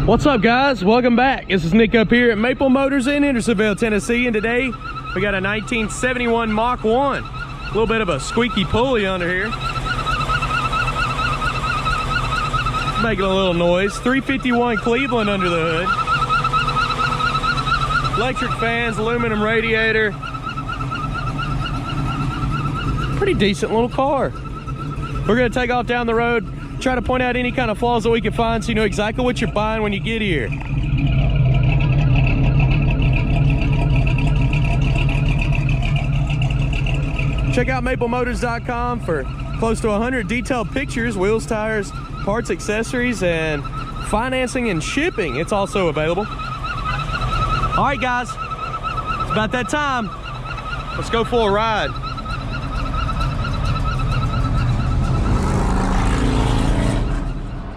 What's up, guys? Welcome back. This is Nick up here at Maple Motors in Hendersonville, Tennessee, and today we got a 1971 Mach 1. A little bit of a squeaky pulley under here. Making a little noise. 351 Cleveland under the hood. Electric fans, aluminum radiator. Pretty decent little car. We're gonna take off down the road, try to point out any kind of flaws that we can find so you know exactly what you're buying when you get here. Check out maplemotors.com for close to 100 detailed pictures, wheels, tires, parts, accessories, and financing and shipping. It's also available. All right, guys, it's about that time. Let's go for a ride.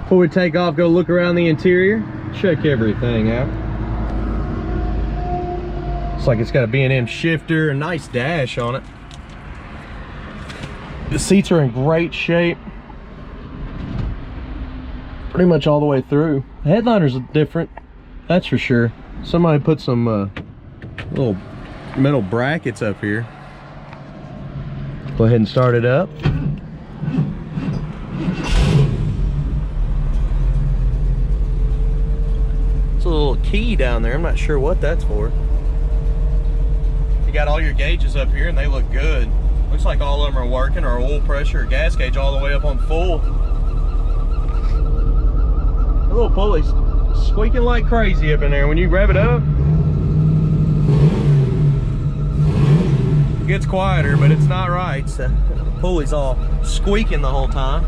Before we take off, go look around the interior, check everything out. Looks like it's got a B&M shifter, a nice dash on it. The seats are in great shape. Pretty much all the way through. The headliners are different, that's for sure. Somebody put some little metal brackets up here. Go ahead and start it up. It's a little key down there. I'm not sure what that's for. You got all your gauges up here and they look good. Looks like all of them are working, or oil pressure or gas gauge all the way up on full. The little pulley's squeaking like crazy up in there. When you rev it up, it gets quieter, but it's not right. So the pulley's all squeaking the whole time.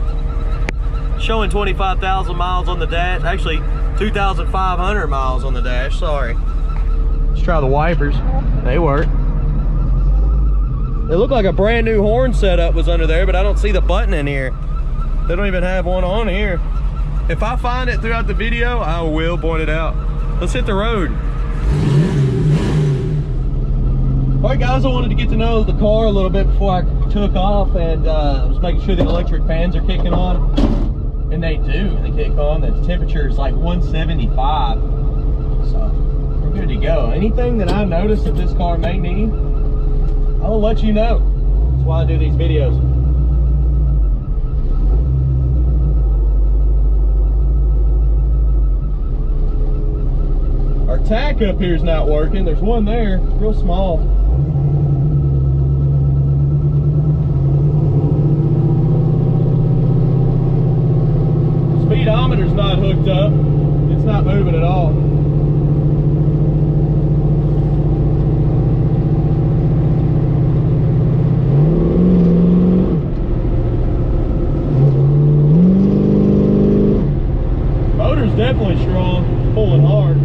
Showing 25,000 miles on the dash. Actually, 2,500 miles on the dash, sorry. Let's try the wipers. They work. It looked like a brand new horn setup was under there, but I don't see the button in here. They don't even have one on here. If I find it throughout the video, I will point it out. Let's hit the road. All right, guys, I wanted to get to know the car a little bit before I took off, and I was making sure the electric fans are kicking on. And they do, they kick on. The temperature is like 175. So we're good to go. Anything that I notice that this car may need, I'll let you know. That's why I do these videos. Our tack up here is not working. There's one there, real small. Speedometer's not hooked up. It's not moving at all. Motor's definitely strong, pulling hard.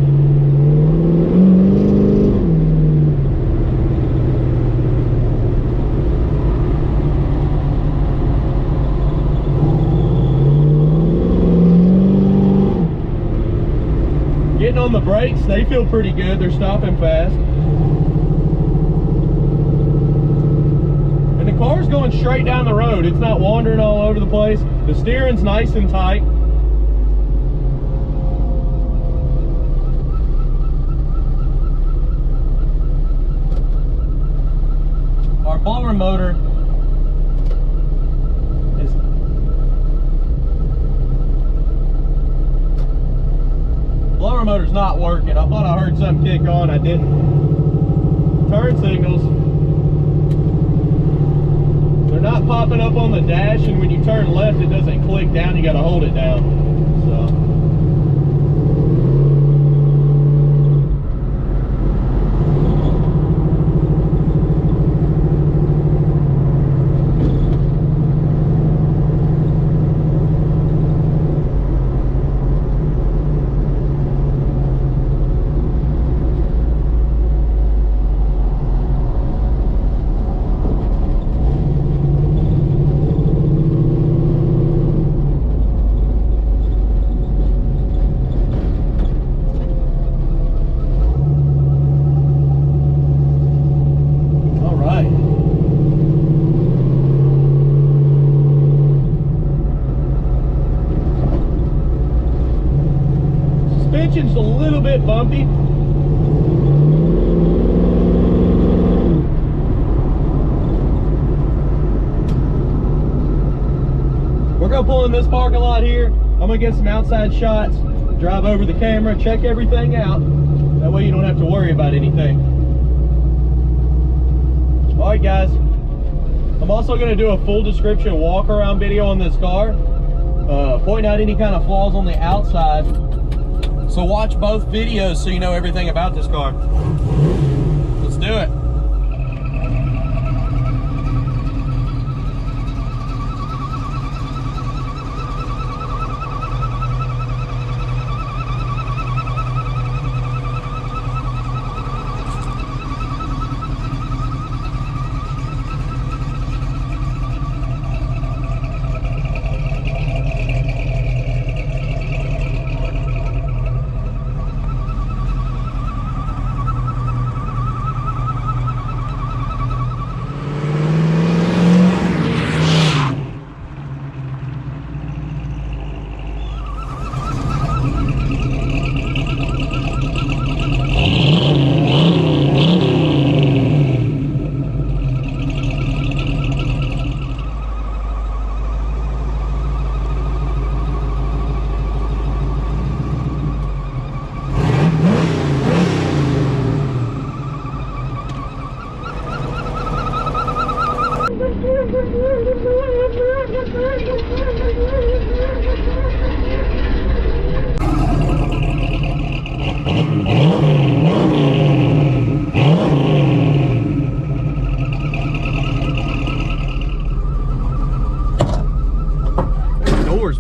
Getting on the brakes, they feel pretty good. They're stopping fast. And the car's going straight down the road. It's not wandering all over the place. The steering's nice and tight. Our blower motor is blower motor's not working. I thought I heard something kick on, I didn't. Turn signals, they're not popping up on the dash, and when you turn left it doesn't click down, you got to hold it down. So suspension's a little bit bumpy. We're gonna pull in this parking lot here. I'm gonna get some outside shots, drive over the camera, check everything out. That way you don't have to worry about anything. All right, guys. I'm also gonna do a full description walk around video on this car, pointing out any kind of flaws on the outside. So watch both videos so you know everything about this car. Let's do it.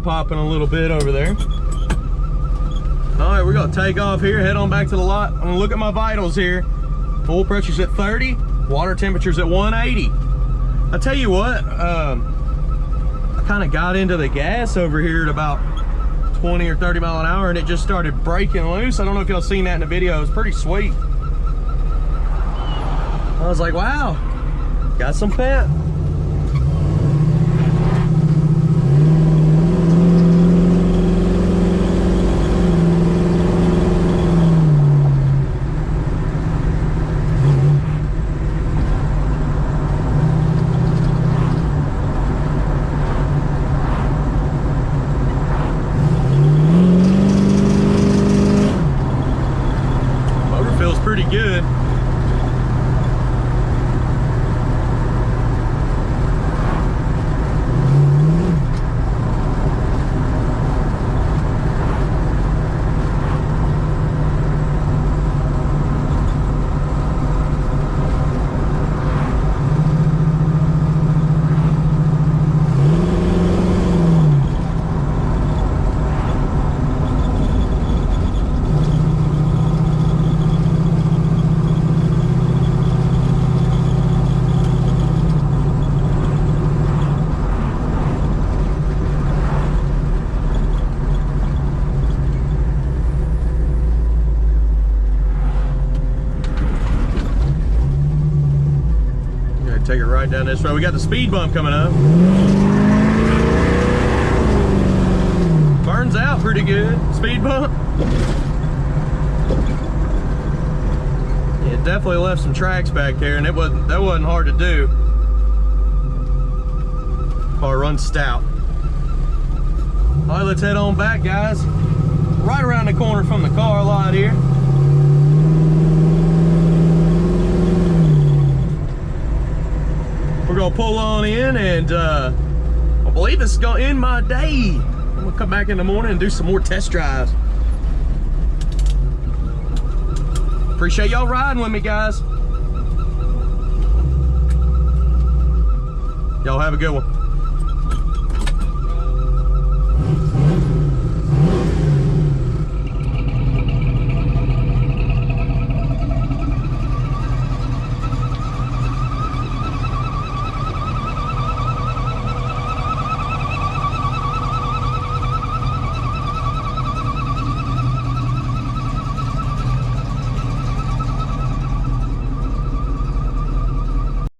Popping a little bit over there. All right, we're gonna take off here, head on back to the lot. I'm gonna look at my vitals here. Oil pressure's at 30, water temperature's at 180. I tell you what, I kind of got into the gas over here at about 20 or 30 mile an hour and it just started breaking loose. I don't know if y'all seen that in the video. It was pretty sweet. I was like, wow, got some pep. Pretty good. Take it right down this way. We got the speed bump coming up. Burns out pretty good. Speed bump. It definitely left some tracks back there, and that wasn't hard to do. Car runs stout. All right, let's head on back, guys. Right around the corner from the car lot here. We're gonna pull on in, and I believe this is gonna end my day. I'm gonna come back in the morning and do some more test drives. Appreciate y'all riding with me, guys. Y'all have a good one.